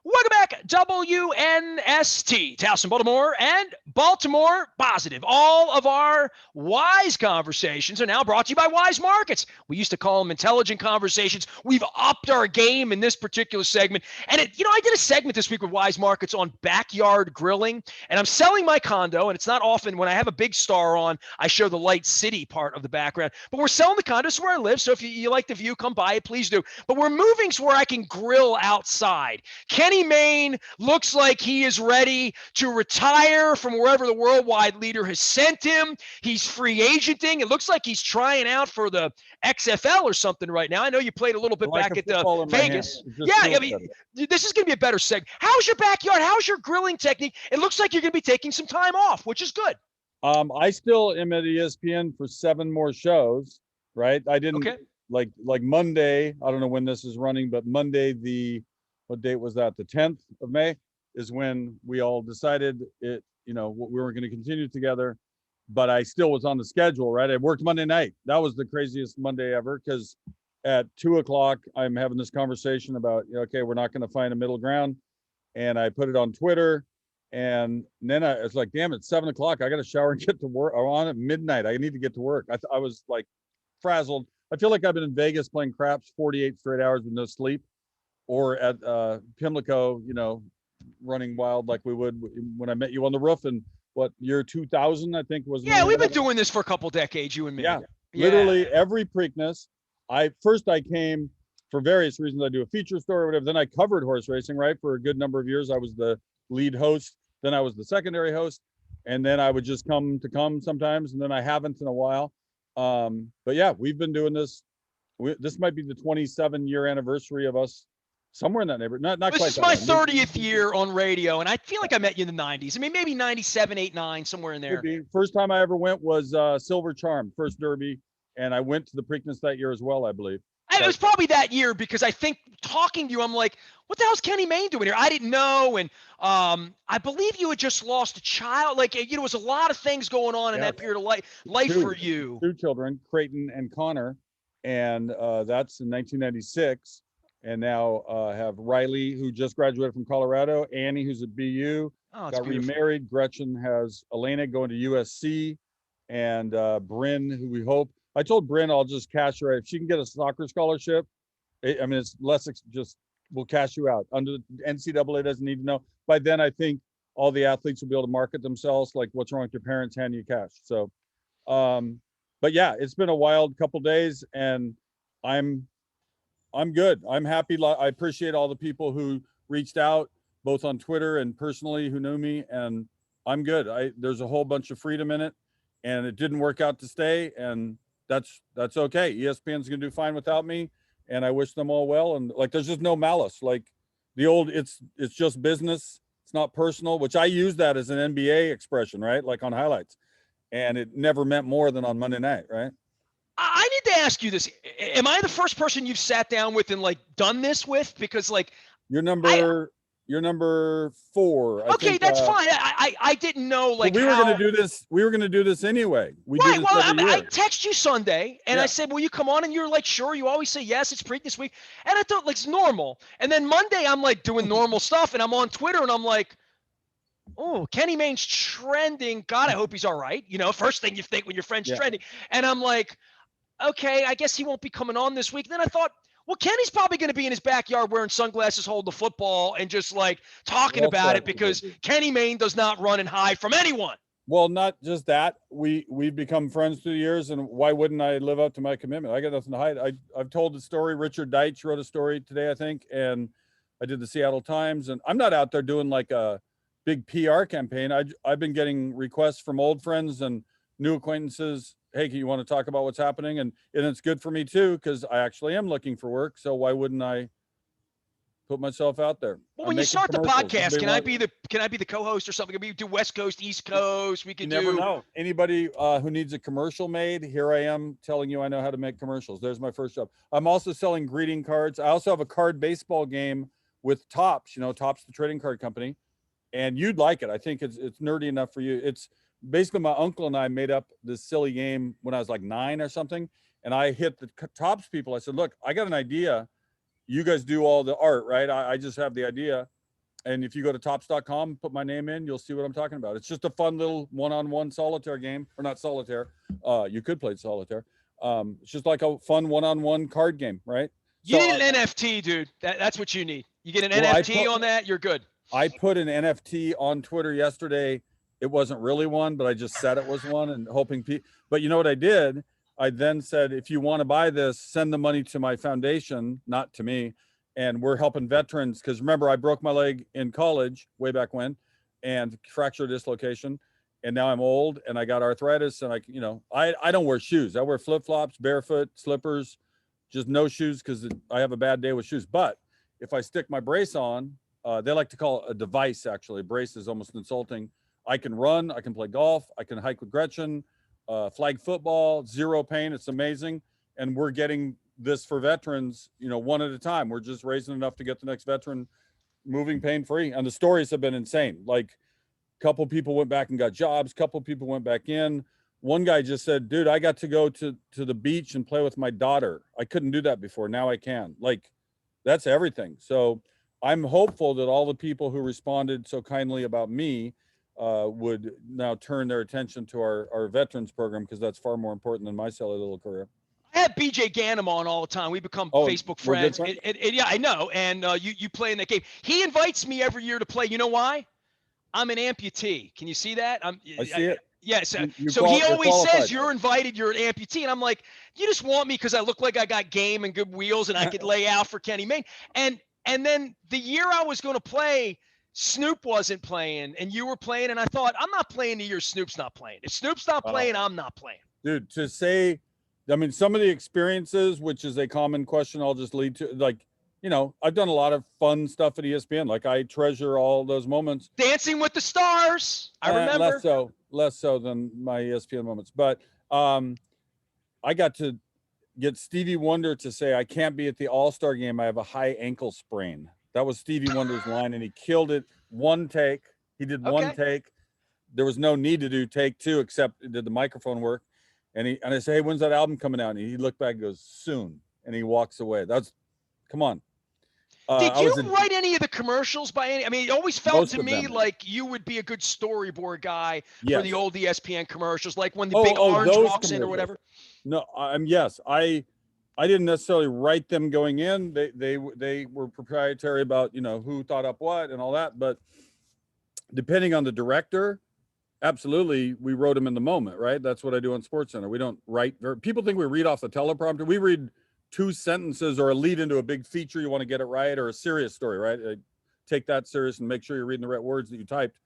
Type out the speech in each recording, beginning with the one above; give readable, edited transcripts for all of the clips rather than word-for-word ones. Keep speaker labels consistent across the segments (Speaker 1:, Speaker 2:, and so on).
Speaker 1: Welcome back, WNST, Towson, Baltimore, and Baltimore Positive. All of our wise conversations are now brought to you by Wise Markets. We used to call them intelligent conversations. We've upped our game in this particular segment. And, I did a segment this week with Wise Markets on backyard grilling, and I'm selling my condo, and it's not often when I have a big star on, I show the Light City part of the background. But we're selling the condo, so where I live, so if you like the view, come by it, please do. But we're moving so where I can grill outside. Kenny Mayne looks like he is ready to retire from wherever the worldwide leader has sent him. He's free agenting. It looks like he's trying out for the XFL or something right now. I know you played a little bit back at Vegas. Yeah, I mean, this is going to be a better segment. How's your backyard? How's your grilling technique? It looks like you're going to be taking some time off, which is good.
Speaker 2: I still am at ESPN for 7 more shows, right? I didn't like Monday. I don't know when this is running, but Monday, what date was that? The 10th of May is when we all decided we were going to continue together, but I still was on the schedule, right? I worked Monday night. That was the craziest Monday ever, because at 2:00, I'm having this conversation about, okay, we're not going to find a middle ground. And I put it on Twitter, and then I was like, damn, it's 7:00. I got to shower and get to work. I'm on at midnight. I need to get to work. I was like frazzled. I feel like I've been in Vegas playing craps 48 straight hours with no sleep, or at Pimlico, running wild like we would when I met you on the roof in year 2000, I think was.
Speaker 1: Yeah, we've been doing this for a couple decades, you and me.
Speaker 2: Yeah. Literally every Preakness. I came for various reasons. I do a feature story or whatever. Then I covered horse racing, right? For a good number of years. I was the lead host. Then I was the secondary host. And then I would just come sometimes. And then I haven't in a while. But yeah, we've been doing this. This might be the 27-year anniversary of us, somewhere in that neighborhood. Not quite.
Speaker 1: This is my 30th year on radio, and I feel like I met you in the 90s. I mean, maybe 97, 8, 9, somewhere in there.
Speaker 2: First time I ever went was Silver Charm, first Derby, and I went to the Preakness that year as well, I believe.
Speaker 1: It was probably that year, because I think talking to you, I'm like, what the hell's Kenny Mayne doing here? I didn't know, and I believe you had just lost a child. Like, there was a lot of things going on in that period of life for you.
Speaker 2: 2 children, Creighton and Connor, and that's in 1996. And now have Riley, who just graduated from Colorado, Annie, who's at BU, got remarried. Gretchen has Elena going to USC, and Bryn, who we hope. I told Bryn I'll just cash her out. If she can get a soccer scholarship, it's less, we'll cash you out. Under the NCAA doesn't need to know. By then, I think all the athletes will be able to market themselves, like, what's wrong with your parents, hand you cash. So, but yeah, it's been a wild couple days, and I'm good. I'm happy. I appreciate all the people who reached out, both on Twitter and personally, who knew me, and I'm good. There's a whole bunch of freedom in it, and it didn't work out to stay, and that's okay. ESPN's gonna do fine without me, and I wish them all well. And like, there's just no malice. Like the old, it's just business. It's not personal, which I use that as an NBA expression, right? Like on highlights, and it never meant more than on Monday night, right?
Speaker 1: I need to ask you this. Am I the first person you've sat down with and like done this with? Because like
Speaker 2: you're number 4.
Speaker 1: Okay, that's fine. I didn't know like
Speaker 2: we were going to do this. We were going to do this anyway.
Speaker 1: Right. Well, I text you Sunday and I said, "Will you come on?" And you're like, "Sure." You always say yes. It's Preakness week, and I thought like it's normal. And then Monday, I'm like doing normal stuff, and I'm on Twitter, and I'm like, "Oh, Kenny Mayne's trending. God, I hope he's all right." First thing you think when your friend's trending, and I'm like, "Okay, I guess he won't be coming on this week." And then I thought, well, Kenny's probably going to be in his backyard wearing sunglasses, holding the football, and just like talking about it, because Kenny Mayne does not run and hide from anyone.
Speaker 2: Well, not just that. We've become friends through the years, and why wouldn't I live up to my commitment? I got nothing to hide. I've told the story. Richard Deitch wrote a story today, I think, and I did the Seattle Times, and I'm not out there doing like a big PR campaign. I've been getting requests from old friends and new acquaintances. Hey, you want to talk about what's happening? And it's good for me too, because I actually am looking for work. So why wouldn't I put myself out there?
Speaker 1: Well, when you start the podcast, can I be the co-host or something? Can we do West Coast, East Coast? We can
Speaker 2: never know. Anybody who needs a commercial made, here I am telling you I know how to make commercials. There's my first job. I'm also selling greeting cards. I also have a card baseball game with Topps, Topps, the trading card company. And you'd like it. I think it's nerdy enough for you. It's basically my uncle and I made up this silly game when I was like 9 or something. And I hit the Topps people. I said, look, I got an idea. You guys do all the art, right? I just have the idea. And if you go to tops.com, put my name in, you'll see what I'm talking about. It's just a fun little one-on-one solitaire game, or not solitaire. You could play solitaire. It's just like a fun one-on-one card game, right?
Speaker 1: You need an NFT, dude. That's what you need. You get an NFT on that, you're good.
Speaker 2: I put an NFT on Twitter yesterday. It wasn't really one, but I just said it was one and hoping people. But you know what I did? I then said, if you want to buy this, send the money to my foundation, not to me. And we're helping veterans. Because remember, I broke my leg in college way back when and fractured dislocation. And now I'm old and I got arthritis. And I don't wear shoes. I wear flip-flops, barefoot, slippers, just no shoes because I have a bad day with shoes. But if I stick my brace on, they like to call it a device, actually. Brace is almost insulting. I can run, I can play golf, I can hike with Gretchen, flag football, zero pain. It's amazing. And we're getting this for veterans, one at a time. We're just raising enough to get the next veteran moving pain-free. And the stories have been insane. Like a couple people went back and got jobs. A couple people went back in. One guy just said, dude, I got to go to the beach and play with my daughter. I couldn't do that before. Now I can. Like, that's everything. So I'm hopeful that all the people who responded so kindly about me would now turn their attention to our veterans program, because that's far more important than my silly little career.
Speaker 1: I have BJ Ganem on all the time. We become Facebook friends. Yeah, I know. And you play in that game. He invites me every year to play. You know why? I'm an amputee. Can you see that?
Speaker 2: I see it.
Speaker 1: Yes. So he always says, you're invited, you're an amputee. And I'm like, you just want me because I look like I got game and good wheels and I could lay out for Kenny Mayne. And then the year I was going to play, Snoop wasn't playing and you were playing. And I thought, I'm not playing the year Snoop's not playing. If Snoop's not playing, I'm not playing.
Speaker 2: Dude, to say, I mean, some of the experiences, which is a common question, I'll just lead to, like, I've done a lot of fun stuff at ESPN. Like, I treasure all those moments.
Speaker 1: Dancing with the Stars. I remember.
Speaker 2: Less so than my ESPN moments. But I got to get Stevie Wonder to say, I can't be at the All-Star game. I have a high ankle sprain. That was Stevie Wonder's line, and he killed it. One take. He did one take. There was no need to do take two, except did the microphone work. And I say, hey, when's that album coming out? And he looked back and goes, soon. And he walks away. Come on.
Speaker 1: Did you write any of the commercials by any? I mean, it always felt to me like you would be a good storyboard guy for the old ESPN commercials, like when the big orange walks in or whatever.
Speaker 2: No, yes, I didn't necessarily write them going in. They were proprietary about who thought up what and all that. But depending on the director, absolutely, we wrote them in the moment, right? That's what I do on SportsCenter. We don't write. People think we read off the teleprompter. We read 2 sentences or a lead into a big feature, you want to get it right, or a serious story, right? Take that serious and make sure you're reading the right words that you typed.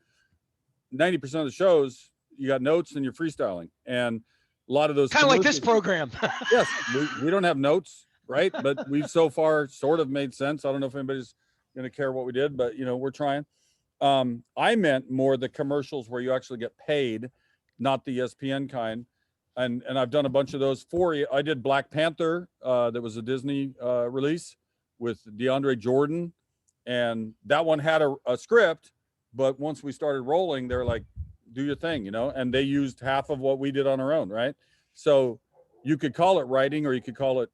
Speaker 2: 90% of the shows, you got notes and you're freestyling. And a lot of those
Speaker 1: kind of like this program.
Speaker 2: Yes, we don't have notes, right? But we've so far sort of made sense. I don't know if anybody's going to care what we did, but we're trying. I meant more the commercials where you actually get paid, not the ESPN kind. And I've done a bunch of those for you. I did Black Panther. That was a Disney release with DeAndre Jordan. And that one had a script, but once we started rolling, they're like, do your thing, and they used half of what we did on our own, right? So you could call it writing, or you could call it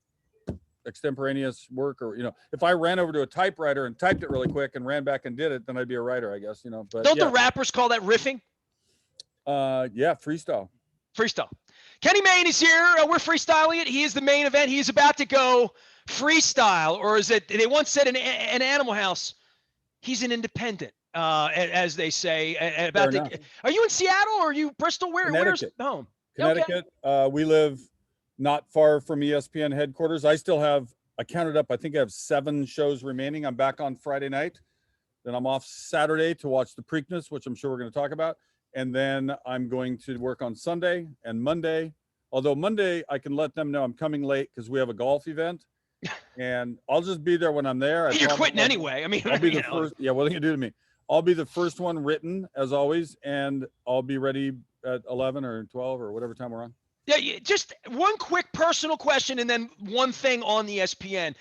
Speaker 2: extemporaneous work, or, if I ran over to a typewriter and typed it really quick and ran back and did it, then I'd be a writer, I guess, but
Speaker 1: don't the rappers call that riffing?
Speaker 2: Yeah, freestyle.
Speaker 1: Kenny Mayne is here. We're freestyling it. He is the main event. He is about to go freestyle, or is it? They once said in Animal House, he's an independent, as they say. Are you in Seattle or are you Bristol? Where's home?
Speaker 2: Connecticut. Okay. We live not far from ESPN headquarters. I counted up, I think I have 7 shows remaining. I'm back on Friday night. Then I'm off Saturday to watch the Preakness, which I'm sure we're going to talk about. And then I'm going to work on Sunday and Monday. Although Monday, I can let them know I'm coming late because we have a golf event. And I'll just be there when I'm there.
Speaker 1: You're quitting anyway. I mean,
Speaker 2: I'll be the first. Yeah, what are you going to do to me? I'll be the first one written, as always. And I'll be ready at 11 or 12 or whatever time we're on.
Speaker 1: Yeah, just one quick personal question and then one thing on the ESPN.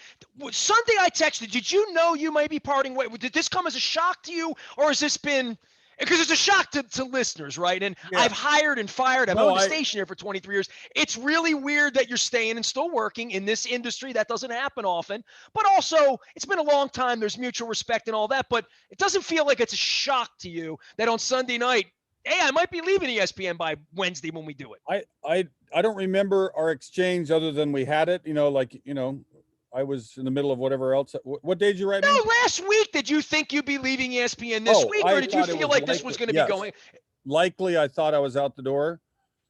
Speaker 1: Sunday I texted, did you know you might be parting ways? Did this come as a shock to you, or has this been Because it's a shock to listeners, right? And I've hired and fired. I've owned a station here for 23 years. It's really weird that you're staying and still working in this industry. That doesn't happen often. But also, it's been a long time. There's mutual respect and all that. But it doesn't feel like it's a shock to you that on Sunday night, hey, I might be leaving ESPN by Wednesday when we do it.
Speaker 2: I don't remember our exchange other than we had it, I was in the middle of whatever else. What day did you write me?
Speaker 1: No, last week. Did you think you'd be leaving ESPN this week, or did you feel like this was going to be going?
Speaker 2: Likely, I thought I was out the door.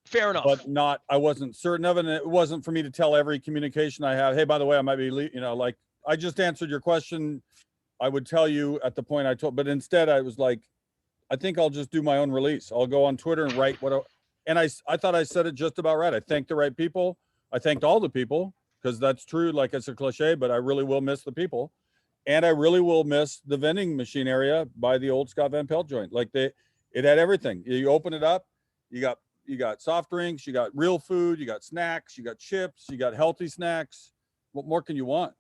Speaker 1: Fair enough.
Speaker 2: But I wasn't certain of it. And it wasn't for me to tell every communication I have, hey, by the way, I might be, I just answered your question. I would tell you at the point I told, but instead I was like, I think I'll just do my own release. I'll go on Twitter and write and I thought I said it just about right. I thanked the right people. I thanked all the people. Because that's true, like it's a cliche, but I really will miss the people. And I really will miss the vending machine area by the old Scott Van Pelt joint. Like it had everything. You open it up, you got soft drinks, you got real food, you got snacks, you got chips, you got healthy snacks. What more can you want?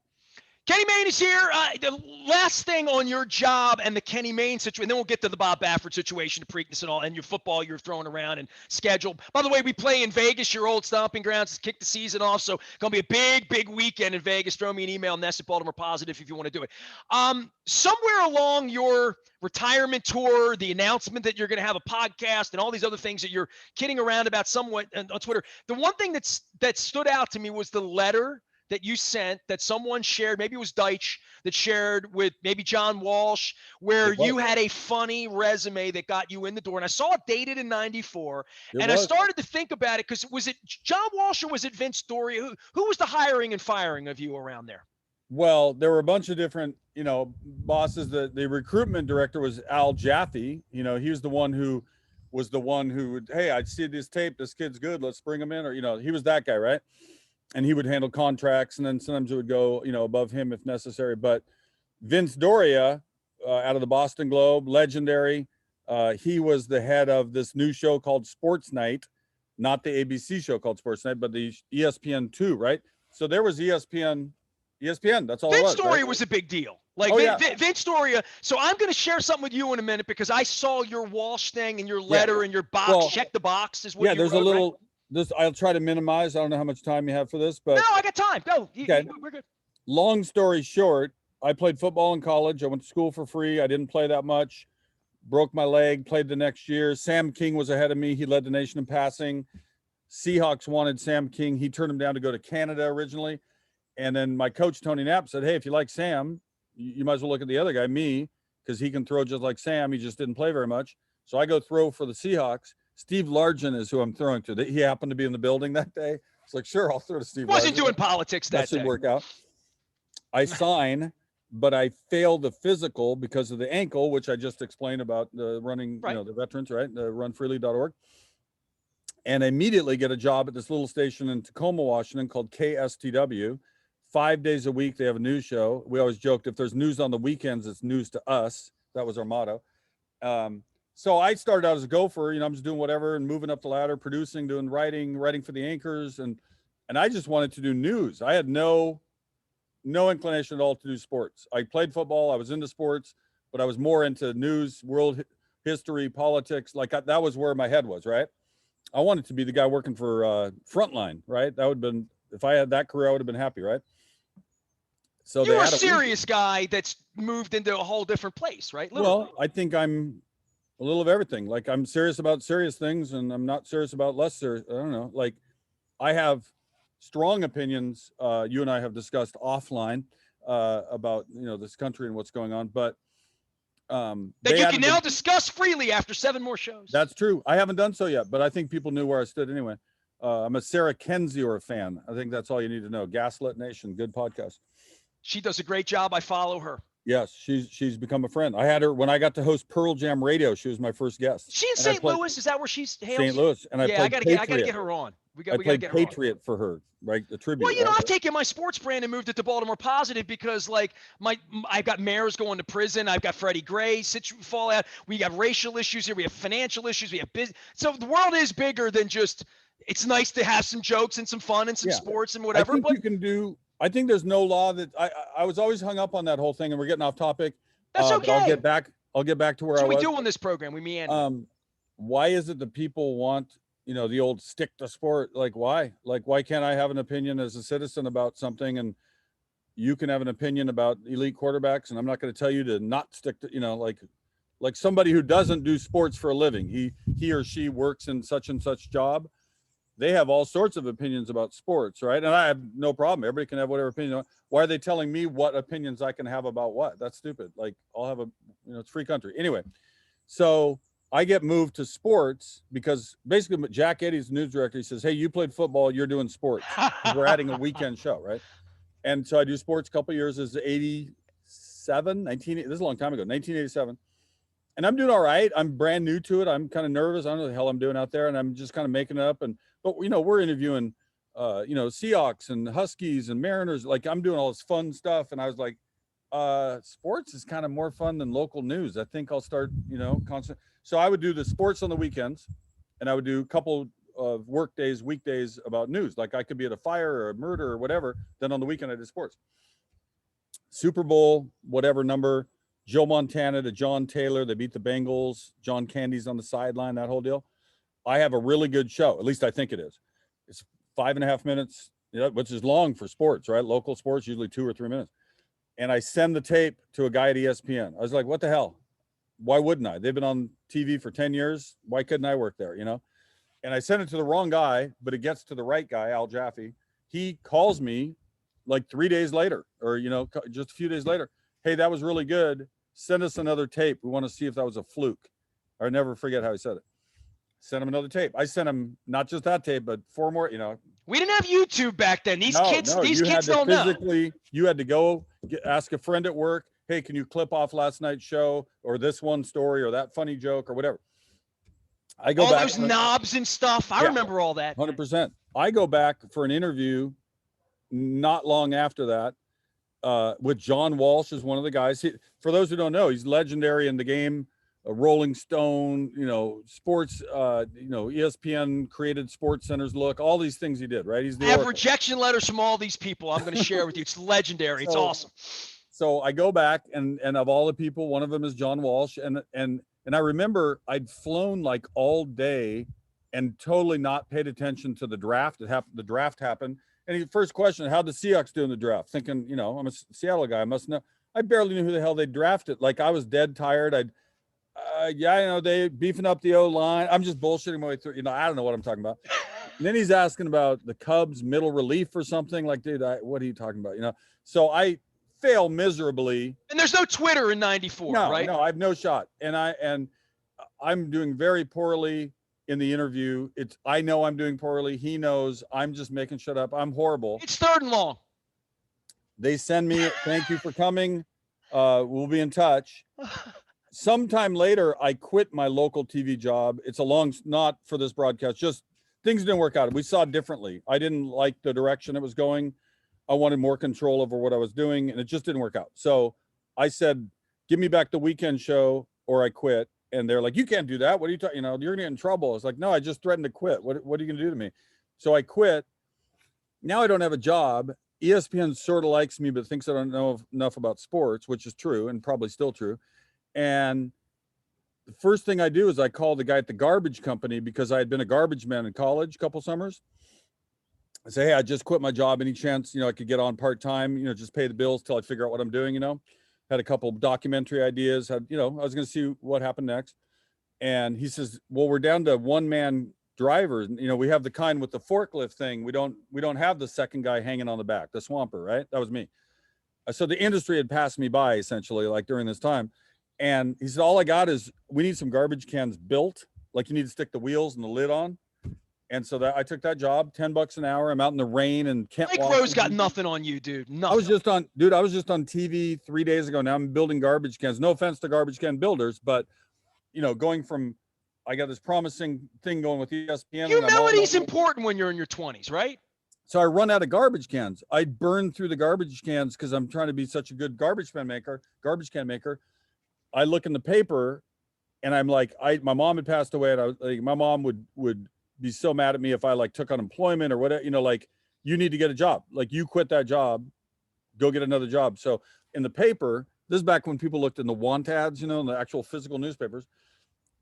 Speaker 1: Kenny Mayne is here. The last thing on your job and the Kenny Mayne situation, then we'll get to the Bob Baffert situation, the Preakness and all, and your football you're throwing around and schedule. By the way, we play in Vegas, your old stomping grounds, kick the season off. So going to be a big, big weekend in Vegas. Throw me an email, Nestor Baltimore Positive, if you want to do it. Somewhere along your retirement tour, the announcement that you're going to have a podcast and all these other things that you're kidding around about somewhat on Twitter, the one thing that stood out to me was the letter that you sent that someone shared, maybe it was Deitch that shared with maybe John Walsh, where you had a funny resume that got you in the door. And I saw it dated in 94. I started to think about it because was it John Walsh or was it Vince Doria? Who was the hiring and firing of you around there?
Speaker 2: Well, there were a bunch of different, bosses. The recruitment director was Al Jaffe. He was the one who would, hey, I see this tape. This kid's good. Let's bring him in. Or, he was that guy, right? And he would handle contracts, and then sometimes it would go, above him if necessary. But Vince Doria, out of the Boston Globe, legendary. He was the head of this new show called Sports Night, not the ABC show called Sports Night, but the ESPN2, right? So there was ESPN. That's all it was.
Speaker 1: Vince Doria
Speaker 2: right?
Speaker 1: was a big deal. Vince Doria. So I'm going to share something with you in a minute because I saw your Walsh thing and your letter and your box. Well, check the box is what you
Speaker 2: there's
Speaker 1: wrote,
Speaker 2: a little.
Speaker 1: Right?
Speaker 2: This I'll try to minimize. I don't know how much time you have for this, but
Speaker 1: no, I got time. Go.
Speaker 2: Okay.
Speaker 1: We're good.
Speaker 2: Long story short, I played football in college. I went to school for free. I didn't play that much. Broke my leg. Played the next year. Sam King was ahead of me. He led the nation in passing. Seahawks wanted Sam King. He turned him down to go to Canada originally, and then my coach Tony Knapp said, "Hey, if you like Sam, you might as well look at the other guy, me, because he can throw just like Sam. He just didn't play very much." So I go throw for the Seahawks. Steve Largent is who I'm throwing to. He happened to be in the building that day. It's like, sure, I'll throw to Steve.
Speaker 1: Wasn't doing politics that
Speaker 2: should
Speaker 1: day.
Speaker 2: Work out. I sign, but I failed the physical because of the ankle, which I just explained about the running, the veterans, right? The runfreely.org. And I immediately get a job at this little station in Tacoma, Washington called KSTW. 5 days a week, they have a news show. We always joked, if there's news on the weekends, it's news to us. That was our motto. So I started out as a gopher, I'm just doing whatever and moving up the ladder, producing, doing writing for the anchors. And I just wanted to do news. I had no inclination at all to do sports. I played football. I was into sports, but I was more into news, world history, politics. Like that was where my head was, right? I wanted to be the guy working for Frontline, right? That would have been, if I had that career, I would have been happy, right? So
Speaker 1: you're a serious guy that's moved into a whole different place, right? Literally.
Speaker 2: Well, I think I'm a little of everything. Like I'm serious about serious things and I'm not serious about less serious. I don't know. Like I have strong opinions. You and I have discussed offline about, this country and what's going on, but
Speaker 1: that you can now discuss freely after 7 more shows.
Speaker 2: That's true. I haven't done so yet, but I think people knew where I stood anyway. I'm a Sarah Kendzior fan. I think that's all you need to know. Gaslit Nation, good podcast.
Speaker 1: She does a great job. I follow her.
Speaker 2: Yes, she's become a friend. I had her when I got to host Pearl Jam Radio. She was my first guest.
Speaker 1: She in St. Louis? Is that where she's hails?
Speaker 2: St. Louis, and I gotta
Speaker 1: get her on.
Speaker 2: I played Patriot for her, right? The tribute.
Speaker 1: Well, I've taken my sports brand and moved it to Baltimore Positive because, I've got mayors going to prison. I've got Freddie Gray fallout. We got racial issues here. We have financial issues. We have business. So the world is bigger than just. It's nice to have some jokes and some fun and some sports and whatever.
Speaker 2: I think there's no law that I was always hung up on that whole thing, and we're getting off topic.
Speaker 1: That's okay.
Speaker 2: I'll get back. I'll get back to where
Speaker 1: That's
Speaker 2: I
Speaker 1: what
Speaker 2: was.
Speaker 1: we do on this program. We meander.
Speaker 2: Why is it that people want, the old stick to sport? Like, why? Like, why can't I have an opinion as a citizen about something, and you can have an opinion about elite quarterbacks, and I'm not going to tell you to not stick to, like somebody who doesn't do sports for a living. He or she works in such and such job. They have all sorts of opinions about sports, right? And I have no problem. Everybody can have whatever opinion. Why are they telling me what opinions I can have about what? That's stupid. Like, I'll have it's free country. Anyway, so I get moved to sports because basically Jack Eddy's news director. He says, "Hey, you played football. You're doing sports. We're adding a weekend show, right?" And so I do sports a couple of years. This is 87, 19. This is a long time ago, 1987. And I'm doing all right. I'm brand new to it. I'm kind of nervous. I don't know what the hell I'm doing out there, and I'm just kind of making it up. But we're interviewing, Seahawks and Huskies and Mariners. Like, I'm doing all this fun stuff, and I was like, sports is kind of more fun than local news. I think I'll start, constant. So I would do the sports on the weekends, and I would do a couple of weekdays about news. Like, I could be at a fire or a murder or whatever. Then on the weekend I did sports. Super Bowl, whatever number. Joe Montana to John Taylor. They beat the Bengals. John Candy's on the sideline, that whole deal. I have a really good show. At least I think it is. It's 5.5 minutes, which is long for sports, right? Local sports, usually 2 or 3 minutes. And I send the tape to a guy at ESPN. I was like, what the hell? Why wouldn't I? They've been on TV for 10 years. Why couldn't I work there, And I sent it to the wrong guy, but it gets to the right guy, Al Jaffe. He calls me like 3 days later, or, just a few days later. Hey, that was really good. Send us another tape. We want to see if that was a fluke. I'll never forget how he said it. Send him another tape. I sent him not just that tape, but 4 more,
Speaker 1: We didn't have YouTube back then. These kids don't know.
Speaker 2: You had to go ask a friend at work, hey, can you clip off last night's show or this one story or that funny joke or whatever? I go
Speaker 1: all
Speaker 2: back.
Speaker 1: Those knobs and stuff. I remember all that.
Speaker 2: 100%. I go back for an interview not long after that with John Walsh as one of the guys. For those who don't know, he's legendary in the game. Rolling Stone, sports, ESPN created Sports Center's look, all these things he did, right?
Speaker 1: I have rejection letters from all these people. I'm going to share with you. It's legendary. It's awesome.
Speaker 2: So I go back and of all the people, one of them is John Walsh. And I remember I'd flown like all day and totally not paid attention to the draft. The draft happened. And the first question, how'd the Seahawks do in the draft? Thinking, I'm a Seattle guy. I must know. I barely knew who the hell they drafted. Like, I was dead tired. They beefing up the O-line. I'm just bullshitting my way through. I don't know what I'm talking about. And then he's asking about the Cubs middle relief or something. Like, dude, what are you talking about? So I fail miserably.
Speaker 1: And there's no Twitter in '94, right?
Speaker 2: No, I have no shot. And I'm doing very poorly in the interview. I know I'm doing poorly. He knows. I'm just making shit up. I'm horrible.
Speaker 1: It's 3rd and long.
Speaker 2: They send me, thank you for coming. We'll be in touch. Sometime later, I quit my local TV job. It's not for this broadcast, just things didn't work out. We saw it differently. I didn't like the direction it was going. I wanted more control over what I was doing, and it just didn't work out. So I said, give me back the weekend show or I quit. And they're like, you can't do that. What are you talking? You're gonna get in trouble. I was like, no, I just threatened to quit. What are you gonna do to me? So I quit. Now I don't have a job. ESPN sort of likes me, but thinks I don't know enough about sports, which is true and probably still true. And the first thing I do is I call the guy at the garbage company because I had been a garbage man in college a couple summers. I say, hey, I just quit my job. Any chance, I could get on part-time, just pay the bills till I figure out what I'm doing, Had a couple of documentary ideas, I was going to see what happened next. And he says, well, we're down to one-man drivers. We have the kind with the forklift thing. We don't have the second guy hanging on the back, the swamper, right? That was me. So the industry had passed me by essentially, like during this time. And he said, all I got is we need some garbage cans built. Like, you need to stick the wheels and the lid on. And so I took that job, $10 an hour. I'm out in the rain and can't.
Speaker 1: Lake Rose got nothing on you, dude. Nothing.
Speaker 2: I was just on TV 3 days ago. Now I'm building garbage cans. No offense to garbage can builders, but going from, I got this promising thing going with ESPN.
Speaker 1: Humility's important when you're in your 20s, right?
Speaker 2: So I run out of garbage cans. I burn through the garbage cans because I'm trying to be such a good garbage can maker. I look in the paper and I'm like, my mom had passed away, and I was like, my mom would be so mad at me if I like took unemployment or whatever, like, you need to get a job. Like, you quit that job, go get another job. So in the paper, This is back when people looked in the want ads, in the actual physical newspapers.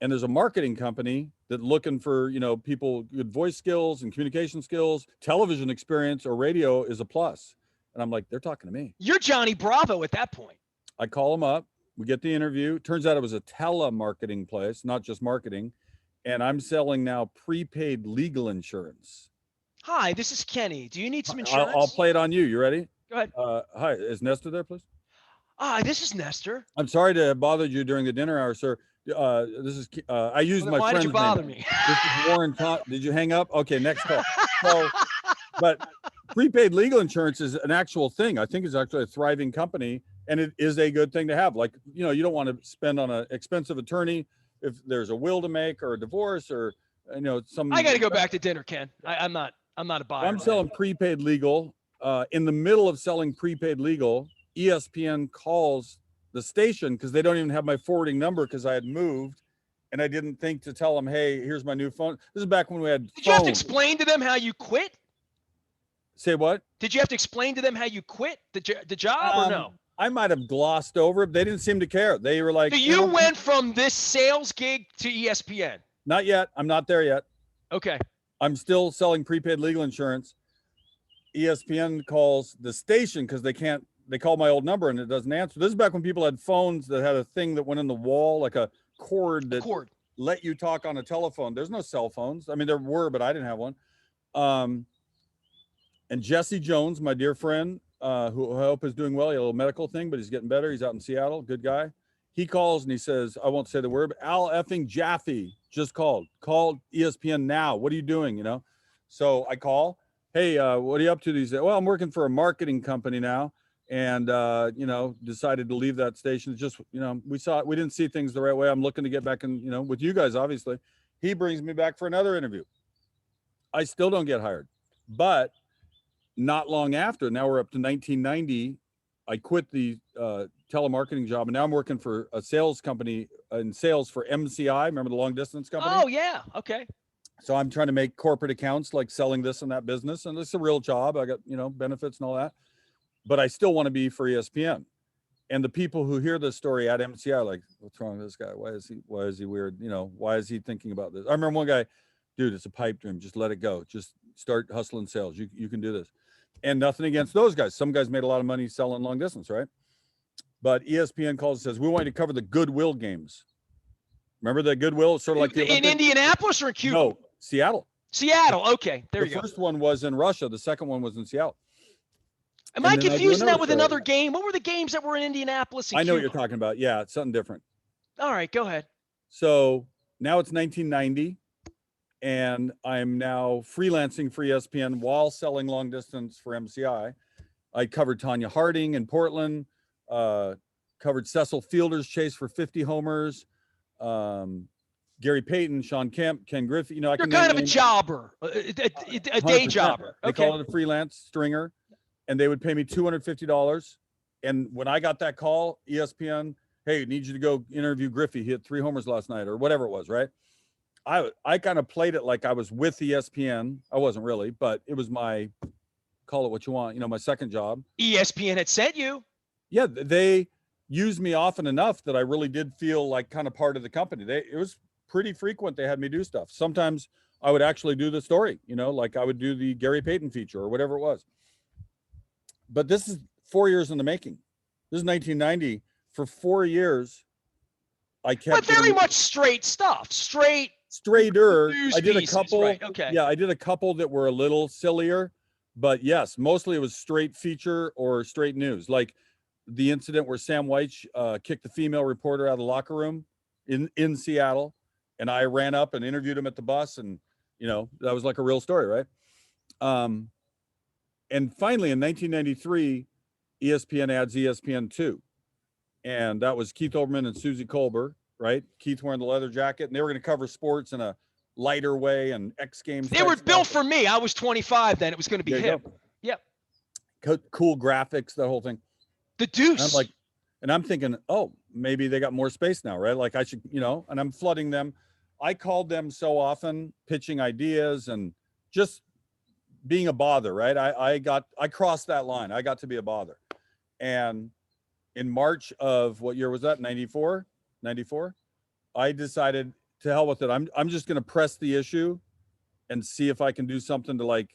Speaker 2: And there's a marketing company that looking for, people, good voice skills and communication skills, television experience or radio is a plus. And I'm like, they're talking to me.
Speaker 1: You're Johnny Bravo at that point.
Speaker 2: I call them up. We get the interview. Turns out it was a telemarketing place, not just marketing. And I'm selling now prepaid legal insurance.
Speaker 1: Hi, this is Kenny. Do you need some insurance?
Speaker 2: I'll play it on you. You ready?
Speaker 1: Go ahead.
Speaker 2: Hi, is Nestor there, please?
Speaker 1: Hi, this is Nestor.
Speaker 2: I'm sorry to bother you during the dinner hour, sir. This is I used my friend's name.
Speaker 1: Why did you bother me?
Speaker 2: This is Warren. Did you hang up? Okay, next call. So, but prepaid legal insurance is an actual thing. I think it's actually a thriving company, and it is a good thing to have. Like, you don't want to spend on an expensive attorney if there's a will to make or a divorce or some.
Speaker 1: I got to go back to dinner, Ken. I'm not a buyer.
Speaker 2: I'm selling prepaid legal. In the middle of selling prepaid legal, ESPN calls the station because they don't even have my forwarding number because I had moved and I didn't think to tell them, hey, here's my new phone. This is back when we had
Speaker 1: Did you have to explain to them how you quit?
Speaker 2: Say what?
Speaker 1: Did you have to explain to them how you quit the job or no?
Speaker 2: I might have glossed over it. They didn't seem to care. They were like,
Speaker 1: so you went from this sales gig to ESPN?
Speaker 2: Not yet. I'm not there yet.
Speaker 1: Okay.
Speaker 2: I'm still selling prepaid legal insurance. ESPN calls the station because they call my old number and it doesn't answer. This is back when people had phones that had a thing that went in the wall, like a cord that let you talk on a telephone. There's no cell phones. I mean, there were, but I didn't have one. And Jesse Jones, my dear friend, who I hope is doing well. He had a little medical thing, but he's getting better. He's out in Seattle. Good guy. He calls and he says, I won't say the word, but Al effing Jaffe just called. Call ESPN now. What are you doing? So I call. Hey, what are you up to these days? Well, I'm working for a marketing company now. And, decided to leave that station. It's just, we didn't see things the right way. I'm looking to get back in, with you guys, obviously. He brings me back for another interview. I still don't get hired, but not long after, now we're up to 1990. I quit the telemarketing job and now I'm working for a sales company in sales for MCI. Remember the long distance company?
Speaker 1: Oh yeah. Okay.
Speaker 2: So I'm trying to make corporate accounts, like selling this and that business. And it's a real job. I got, benefits and all that. But I still want to be for ESPN. And the people who hear this story at MCI are like, what's wrong with this guy? Why is he weird? Why is he thinking about this? I remember one guy, dude, it's a pipe dream. Just let it go. Just start hustling sales. You can do this. And nothing against those guys. Some guys made a lot of money selling long distance, right? But ESPN calls and says, we want you to cover the Goodwill games. Remember the Goodwill? Sort of like the
Speaker 1: in Indianapolis or in Cuba?
Speaker 2: No, Seattle.
Speaker 1: Seattle. Okay. There you go.
Speaker 2: The first one was in Russia. The second one was in Seattle.
Speaker 1: Am I confusing that with another game? What were the games that were in Indianapolis?
Speaker 2: I know what you're talking about. Yeah, it's something different.
Speaker 1: All right, go ahead.
Speaker 2: So now it's 1990, and I'm now freelancing for ESPN while selling long distance for MCI. I covered Tanya Harding in Portland, covered Cecil Fielder's chase for 50 homers, Gary Payton, Sean Kemp, Ken Griffey.
Speaker 1: You're kind of a jobber, a day jobber.
Speaker 2: They call it a freelance stringer. And they would pay me $250. And when I got that call, ESPN, hey, need you to go interview Griffey. He hit 3 homers last night or whatever it was, right? I kind of played it like I was with ESPN. I wasn't really, but it was my, call it what you want, my second job.
Speaker 1: ESPN had sent you.
Speaker 2: Yeah, they used me often enough that I really did feel like kind of part of the company. It was pretty frequent. They had me do stuff. Sometimes I would actually do the story, like I would do the Gary Payton feature or whatever it was. But this is 4 years in the making. This is 1990. For 4 years, I kept.
Speaker 1: But very much straight stuff.
Speaker 2: Straighter. I did a couple.
Speaker 1: Right. Okay.
Speaker 2: Yeah, I did a couple that were a little sillier, but yes, mostly it was straight feature or straight news. Like the incident where Sam White kicked the female reporter out of the locker room in Seattle, and I ran up and interviewed him at the bus, and that was like a real story, right? And finally, in 1993, ESPN adds ESPN2. And that was Keith Olbermann and Susie Kolber, right? Keith wearing the leather jacket. And they were going to cover sports in a lighter way and X Games.
Speaker 1: They were built for me. I was 25 then. It was going to be hip. Yep.
Speaker 2: Cool graphics, that whole thing.
Speaker 1: The Deuce.
Speaker 2: And I'm thinking, oh, maybe they got more space now, right? Like I should, and I'm flooding them. I called them so often, pitching ideas and just being a bother, right? I crossed that line. I got to be a bother. And in March of what year was that? 94. I decided to hell with it. I'm just going to press the issue and see if I can do something to like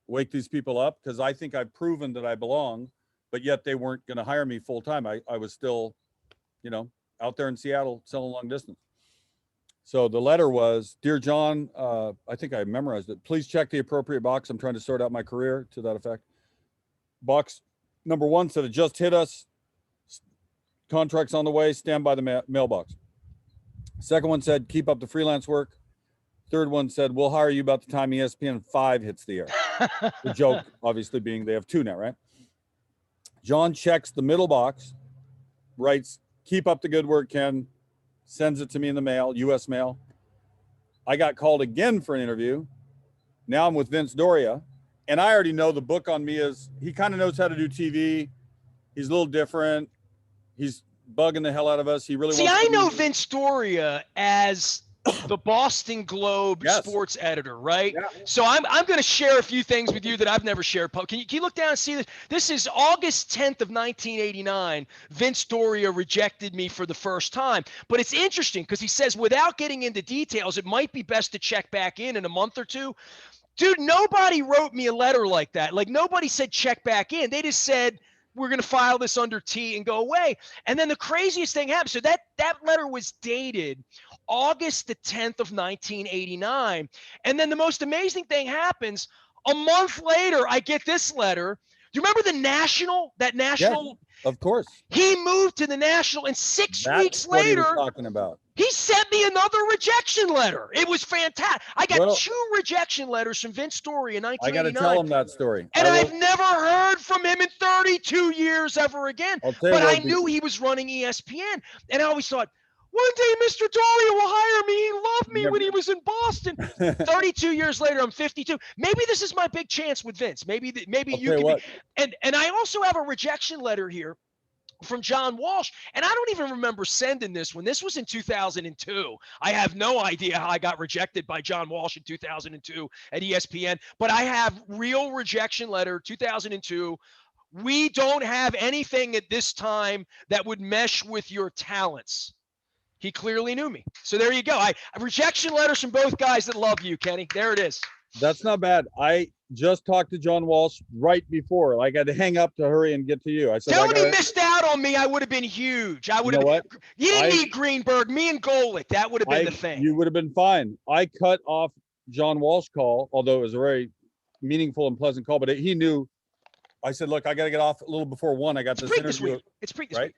Speaker 2: wake these people up, because I think I've proven that I belong, but yet they weren't going to hire me full time. I was still, out there in Seattle selling long distance. So the letter was, "Dear John, I think I memorized it. Please check the appropriate box. I'm trying to sort out my career," to that effect. Box number 1 said, "It just hit us. Contracts on the way. Stand by the mailbox." Second one said, "Keep up the freelance work." Third one said, "We'll hire you about the time ESPN 5 hits the air." The joke obviously being they have 2 now, right? John checks the middle box, writes, "Keep up the good work, Ken," sends it to me in the mail, US mail. I got called again for an interview. Now I'm with Vince Doria, and I already know the book on me is he kind of knows how to do TV. He's a little different. He's bugging the hell out of us. He really wants
Speaker 1: I
Speaker 2: to
Speaker 1: know Vince Doria as the Boston Globe sports editor, right?
Speaker 2: Yeah.
Speaker 1: So I'm going to share a few things with you that I've never shared. Can you look down and see this? This is August 10th of 1989. Vince Doria rejected me for the first time. But it's interesting because he says, without getting into details, it might be best to check back in a month or two. Dude, nobody wrote me a letter like that. Like, nobody said check back in. They just said, we're going to file this under T and go away. And then the craziest thing happened. So that letter was dated August the 10th of 1989. And then the most amazing thing happens. A month later, I get this letter. Do you remember the National? That National?
Speaker 2: Yeah, of course.
Speaker 1: He moved to the National, and 6 weeks
Speaker 2: what
Speaker 1: later,
Speaker 2: he was talking about.
Speaker 1: He sent me another rejection letter. It was fantastic. I got 2 rejection letters from Vince Doria in 1989.
Speaker 2: I got to tell him that story.
Speaker 1: And I've never heard from him in 32 years ever again. But I knew he was running ESPN. And I always thought, one day Mr. Doria will hire me. He loved me when he was in Boston. 32 years later, I'm 52. Maybe this is my big chance with Vince. Maybe you can be. And I also have a rejection letter here from John Walsh, and I don't even remember sending this one. This was in 2002. I have no idea how I got rejected by John Walsh in 2002 at ESPN, but I have real rejection letter, 2002. "We don't have anything at this time that would mesh with your talents." He clearly knew me. So there you go. I rejection letters from both guys that love you, Kenny. There it is.
Speaker 2: That's not bad. I just talked to John Walsh right before. Like, I had to hang up to hurry and get to you. I said,
Speaker 1: tell him he missed out on me. I would have been huge. I would have.
Speaker 2: What?
Speaker 1: You didn't need Greenberg. Me and Golick. That would have been the thing.
Speaker 2: You would have been fine. I cut off John Walsh's call, although it was a very meaningful and pleasant call. But he knew. I said, "Look, I got to get off a little before 1. I got this interview."
Speaker 1: This week. It's pre this week.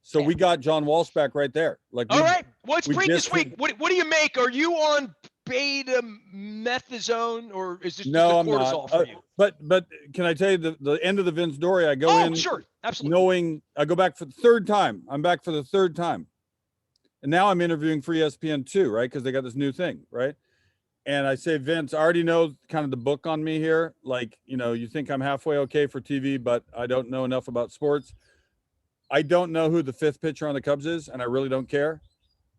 Speaker 2: So we got John Walsh back right there. Like,
Speaker 1: all right. Well, it's pre this week. What do you make? Are you on betamethasone, or is this just a cortisol for you?
Speaker 2: But can I tell you the end of the Vince Doria? I go in.
Speaker 1: Sure, absolutely.
Speaker 2: Knowing I go back for the 3rd time. I'm back for the 3rd time, and now I'm interviewing for ESPN 2, right? Because they got this new thing, right? And I say, "Vince, I already know kind of the book on me here. Like, you think I'm halfway okay for TV, but I don't know enough about sports. I don't know who the 5th pitcher on the Cubs is, and I really don't care.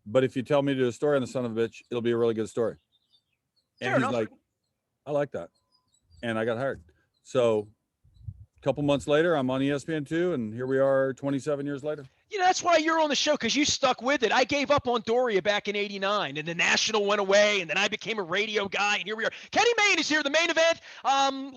Speaker 2: But if you tell me to do a story on the son of a bitch, it'll be a really good story." And he's like, "I like that." And I got hired. So a couple months later, I'm on ESPN 2, and here we are 27 years later.
Speaker 1: That's why you're on the show, because you stuck with it. I gave up on Doria back in '89, and the National went away, and then I became a radio guy, and here we are. Kenny Mayne is here, the main event,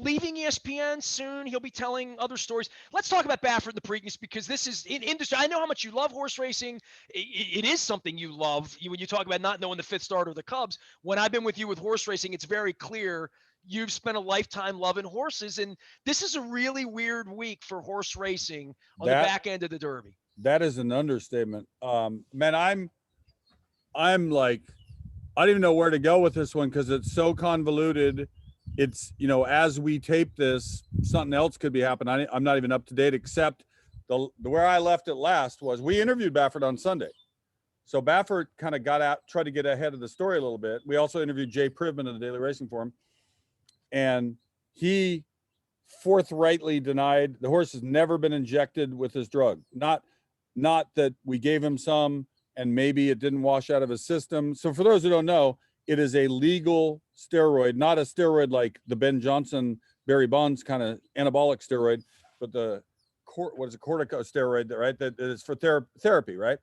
Speaker 1: leaving ESPN soon. He'll be telling other stories. Let's talk about Baffert and the Preakness, because this is in industry. I know how much you love horse racing. It is something you love. When you talk about not knowing the 5th starter of the Cubs, when I've been with you with horse racing, it's very clear you've spent a lifetime loving horses, and this is a really weird week for horse racing on the back end of the Derby.
Speaker 2: That is an understatement. Man, I'm like, I don't even know where to go with this one, because it's so convoluted. It's, as we tape this, something else could be happening. I'm not even up to date, except the where I left it last was we interviewed Baffert on Sunday. So Baffert kind of tried to get ahead of the story a little bit. We also interviewed Jay Privman of the Daily Racing Forum, and he forthrightly denied the horse has never been injected with this drug. Not that we gave him some and maybe it didn't wash out of his system. So for those who don't know, it is a legal steroid, not a steroid like the Ben Johnson, Barry Bonds kind of anabolic steroid, but the what is a corticosteroid, right? That is for therapy, right?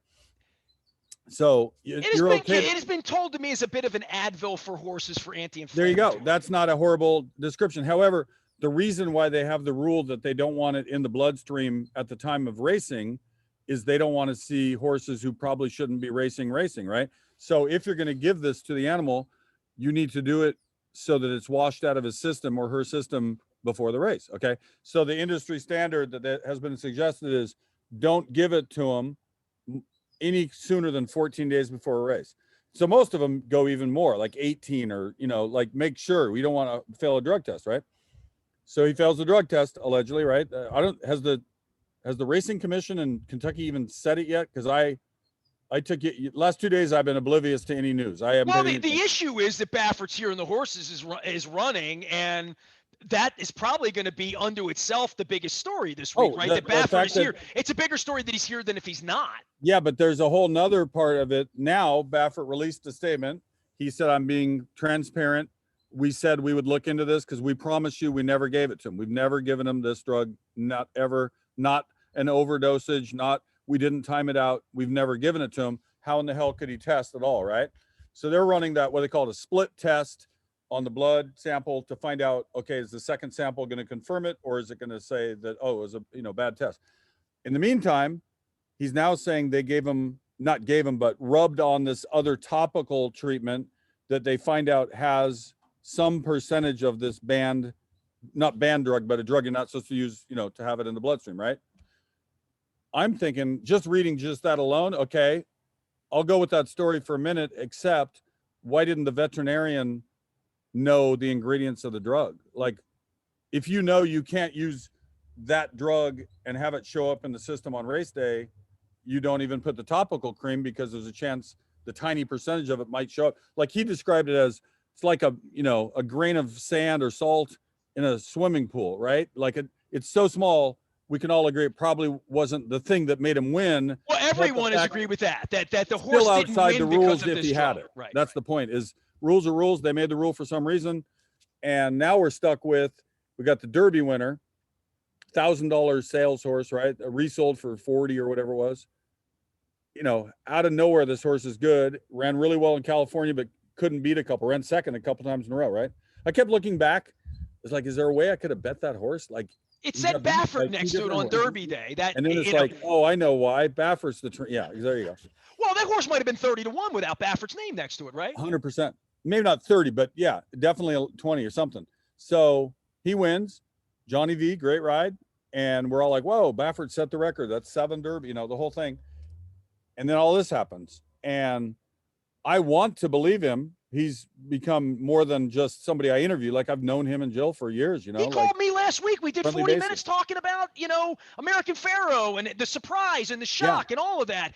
Speaker 2: So
Speaker 1: it has been told to me as a bit of an Advil for horses for anti-inflammatory.
Speaker 2: There you go. That's not a horrible description. However, the reason why they have the rule that they don't want it in the bloodstream at the time of racing is they don't want to see horses who probably shouldn't be racing, right? So if you're going to give this to the animal, you need to do it so that it's washed out of his system or her system before the race. Okay. So the industry standard that has been suggested is don't give it to them any sooner than 14 days before a race. So most of them go even more, like 18, or, like, make sure we don't want to fail a drug test, right? So he fails the drug test, allegedly, right? Has the racing commission in Kentucky even said it yet? Because I took it last 2 days. I've been oblivious to any news. I haven't.
Speaker 1: Well, the issue is that Baffert's here and the horses is running, and that is probably going to be unto itself the biggest story this week, right? That Baffert is here. It's a bigger story that he's here than if he's not.
Speaker 2: Yeah, but there's a whole nother part of it. Now, Baffert released a statement. He said, I'm being transparent. We said we would look into this because we promised you we never gave it to him. We've never given him this drug, not ever, not an overdosage, we didn't time it out. We've never given it to him. How in the hell could he test at all, right? So they're running that, what they call a split test on the blood sample to find out, okay, is the second sample going to confirm it, or is it going to say that, oh, it was a bad test? In the meantime, he's now saying they but rubbed on this other topical treatment that they find out has some percentage of this not banned drug, but a drug you're not supposed to use, to have it in the bloodstream, right? I'm thinking, just reading just that alone, okay, I'll go with that story for a minute, except why didn't the veterinarian know the ingredients of the drug? Like, if you can't use that drug and have it show up in the system on race day, you don't even put the topical cream because there's a chance the tiny percentage of it might show up. Like he described it as, it's like a grain of sand or salt in a swimming pool, right? Like it's so small, we can all agree it probably wasn't the thing that made him win.
Speaker 1: Well, everyone has agreed with that the horse
Speaker 2: still
Speaker 1: didn't
Speaker 2: outside
Speaker 1: win
Speaker 2: the rules
Speaker 1: because of
Speaker 2: if
Speaker 1: this
Speaker 2: he
Speaker 1: drug.
Speaker 2: had it.
Speaker 1: Right.
Speaker 2: That's the point, is rules are rules. They made the rule for some reason. And now we're stuck with, we got the Derby winner, $1,000 sales horse, right? Resold for 40 or whatever it was. Out of nowhere, this horse is good. Ran really well in California, but couldn't beat a couple. Ran second a couple times in a row, right? I kept looking back. It's like, is there a way I could have bet that horse? Like,
Speaker 1: it said Baffert next to it on Derby Day.
Speaker 2: And then it's like, oh, I know why. Baffert's yeah, there you go.
Speaker 1: Well, that horse might have been 30-1 without Baffert's name next to it, right?
Speaker 2: 100%. Maybe not 30, but yeah, definitely 20 or something. So he wins. Johnny V, great ride. And we're all like, whoa, Baffert set the record. That's 7 Derby, the whole thing. And then all this happens. And I want to believe him. He's become more than just somebody I interview. Like, I've known him and Jill for years, He
Speaker 1: called me last week. We did 40 minutes talking about, American Pharaoh and the surprise and the shock and all of that.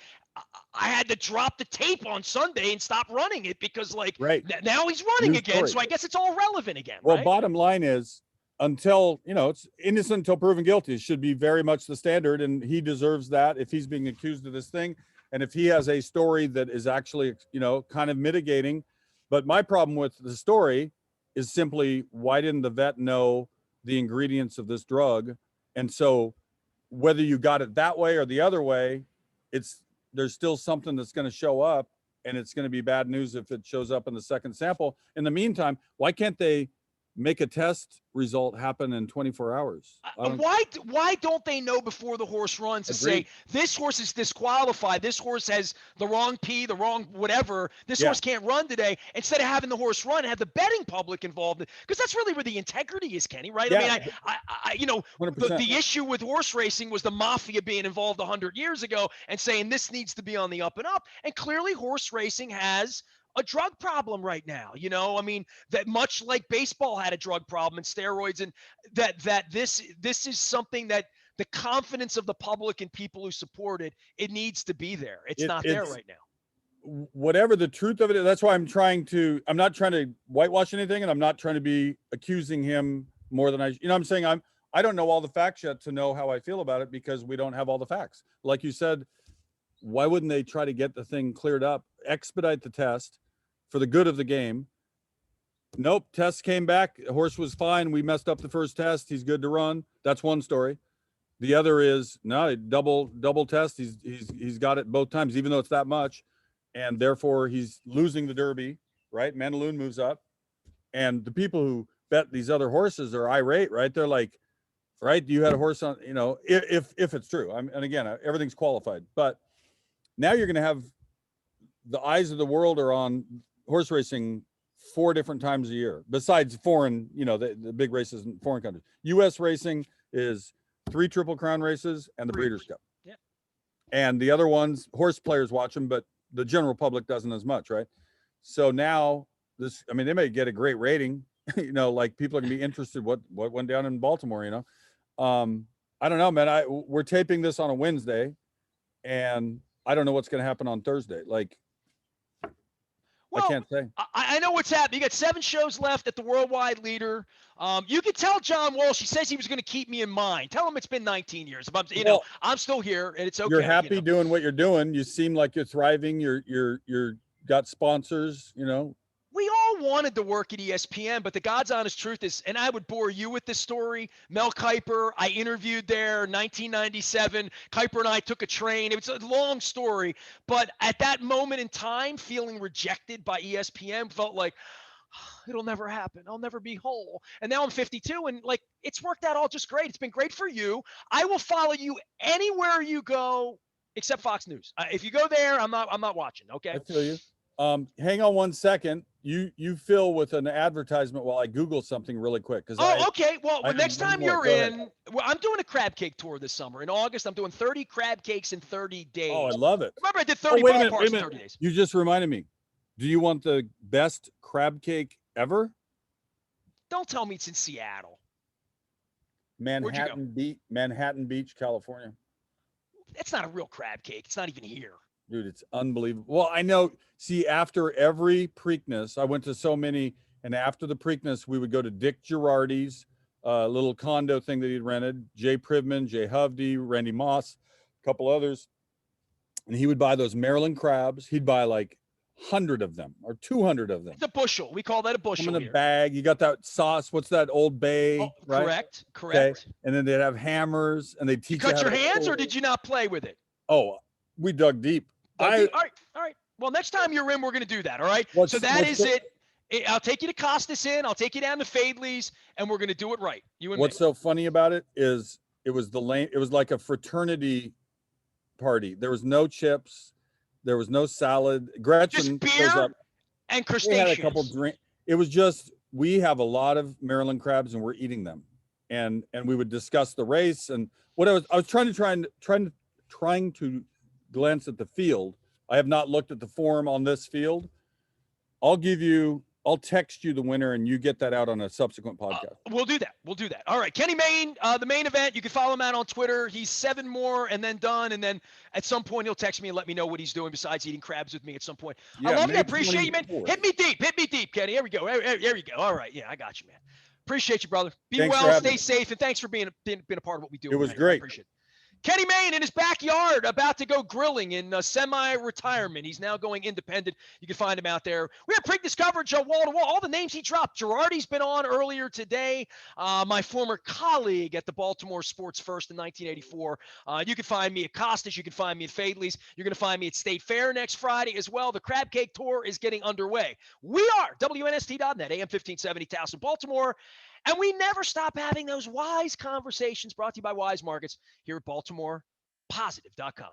Speaker 1: I had to drop the tape on Sunday and stop running it because, now he's running again. So I guess it's all relevant again.
Speaker 2: Well, bottom line is, until, it's innocent until proven guilty, it should be very much the standard. And he deserves that if he's being accused of this thing. And if he has a story that is actually, kind of mitigating. But my problem with the story is simply, why didn't the vet know the ingredients of this drug? And so whether you got it that way or the other way, there's still something that's going to show up, and it's going to be bad news if it shows up in the second sample. In the meantime, why can't they make a test result happen in 24 hours?
Speaker 1: Why don't they know before the horse runs to say, this horse is disqualified, this horse has the wrong pee, the wrong whatever, this horse can't run today, instead of having the horse run and have the betting public involved? Because that's really where the integrity is, Kenny, right?
Speaker 2: Yeah.
Speaker 1: I mean, the issue with horse racing was the mafia being involved 100 years ago and saying this needs to be on the up and up. And clearly horse racing has a drug problem right now. I mean, that much like baseball had a drug problem and steroids, and that this is something that the confidence of the public and people who support it needs to be there. It's not there right now.
Speaker 2: Whatever the truth of it is, that's why I'm not trying to whitewash anything, and I'm not trying to be accusing him more than I'm saying I don't know all the facts yet to know how I feel about it, because we don't have all the facts. Like you said, why wouldn't they try to get the thing cleared up, expedite the test for the good of the game? Nope. Test came back. The horse was fine. We messed up the first test. He's good to run. That's one story. The other is no double test. He's got it both times, even though it's that much, and therefore he's losing the Derby. Right, Mandaloun moves up, and the people who bet these other horses are irate. Right, they're like, right, you had a horse on, if it's true. And again, everything's qualified, but now you're going to have the eyes of the world are on horse racing 4 different times a year, besides foreign, the big races in foreign countries. U.S. racing is 3 Triple Crown races and the Breeders' Cup.
Speaker 1: Yeah.
Speaker 2: And the other ones, horse players watch them, but the general public doesn't as much, right? So now they may get a great rating, like people are gonna be interested what went down in Baltimore, I don't know, man. We're taping this on a Wednesday, and I don't know what's gonna happen on Thursday.
Speaker 1: Well,
Speaker 2: I can't say.
Speaker 1: I know what's happening. You got 7 shows left at the Worldwide Leader. You could tell John Walsh. He says he was going to keep me in mind. Tell him it's been 19 years. I'm still here, and it's okay.
Speaker 2: You're happy doing what you're doing. You seem like you're thriving. You're got sponsors.
Speaker 1: We all wanted to work at ESPN, but the God's honest truth is, and I would bore you with this story, Mel Kiper, I interviewed there in 1997. Kiper and I took a train. It was a long story, but at that moment in time, feeling rejected by ESPN felt like, it'll never happen. I'll never be whole. And now I'm 52, and it's worked out all just great. It's been great for you. I will follow you anywhere you go except Fox News. If you go there, I'm not watching, okay?
Speaker 2: I feel you. Hang on 1 second. You fill with an advertisement while I Google something really quick.
Speaker 1: Okay. Well, next time you're in, I'm doing a crab cake tour this summer. In August, I'm doing 30 crab cakes in 30 days.
Speaker 2: Oh, I love it.
Speaker 1: Remember, I did 30 ballparks in 30 days.
Speaker 2: You just reminded me. Do you want the best crab cake ever?
Speaker 1: Don't tell me it's in Seattle.
Speaker 2: Manhattan Beach, California.
Speaker 1: It's not a real crab cake. It's not even here.
Speaker 2: Dude, it's unbelievable. Well, I know. See, after every Preakness, I went to so many, and after the Preakness, we would go to Dick Girardi's little condo thing that he'd rented, Jay Privman, Jay Hovde, Randy Moss, a couple others, and he would buy those Maryland crabs. He'd buy like 100 of them or 200 of them.
Speaker 1: It's a bushel. We call that a bushel.
Speaker 2: Come in a bag. You got that sauce. What's that? Old Bay, right?
Speaker 1: Correct. Okay.
Speaker 2: And then they'd have hammers, and they'd teach you
Speaker 1: cut your hands, or did you not play with it?
Speaker 2: Oh, we dug deep.
Speaker 1: All right. Well, next time you're in, we're going to do that. All right. So that is it. I'll take you to Costas Inn. I'll take you down to Fadley's, and we're going to do it right. You and
Speaker 2: What's so funny about it is it was like a fraternity party. There was no chips. There was no salad. Gretchen
Speaker 1: just beer and crustaceans.
Speaker 2: Had a couple drinks. It was just, we have a lot of Maryland crabs, and we're eating them. And we would discuss the race, and what I was trying to glance at the field. I have not looked at the form on this field. I'll text you the winner, and you get that out on a subsequent podcast.
Speaker 1: We'll do that. All right. Kenny Mayne, the main event, you can follow him out on Twitter. He's 7 more and then done. And then at some point he'll text me and let me know what he's doing besides eating crabs with me at some point. Yeah, I love you. I appreciate you, man. Hit me deep, Kenny. Here we go. Here we go. All right. Yeah, I got you, man. Appreciate you, brother. Be well, stay safe, and thanks for being a part of what we do.
Speaker 2: It was great.
Speaker 1: I appreciate it. Kenny Mayne in his backyard, about to go grilling in semi-retirement. He's now going independent. You can find him out there. We have Preakness coverage wall to wall. All the names he dropped. Girardi's been on earlier today. My former colleague at the Baltimore Sports First in 1984. You can find me at Costas. You can find me at Fadley's. You're going to find me at State Fair next Friday as well. The Crab Cake Tour is getting underway. We are WNST.net, AM 1570, Towson, Baltimore. And we never stop having those wise conversations brought to you by Wise Markets here at BaltimorePositive.com.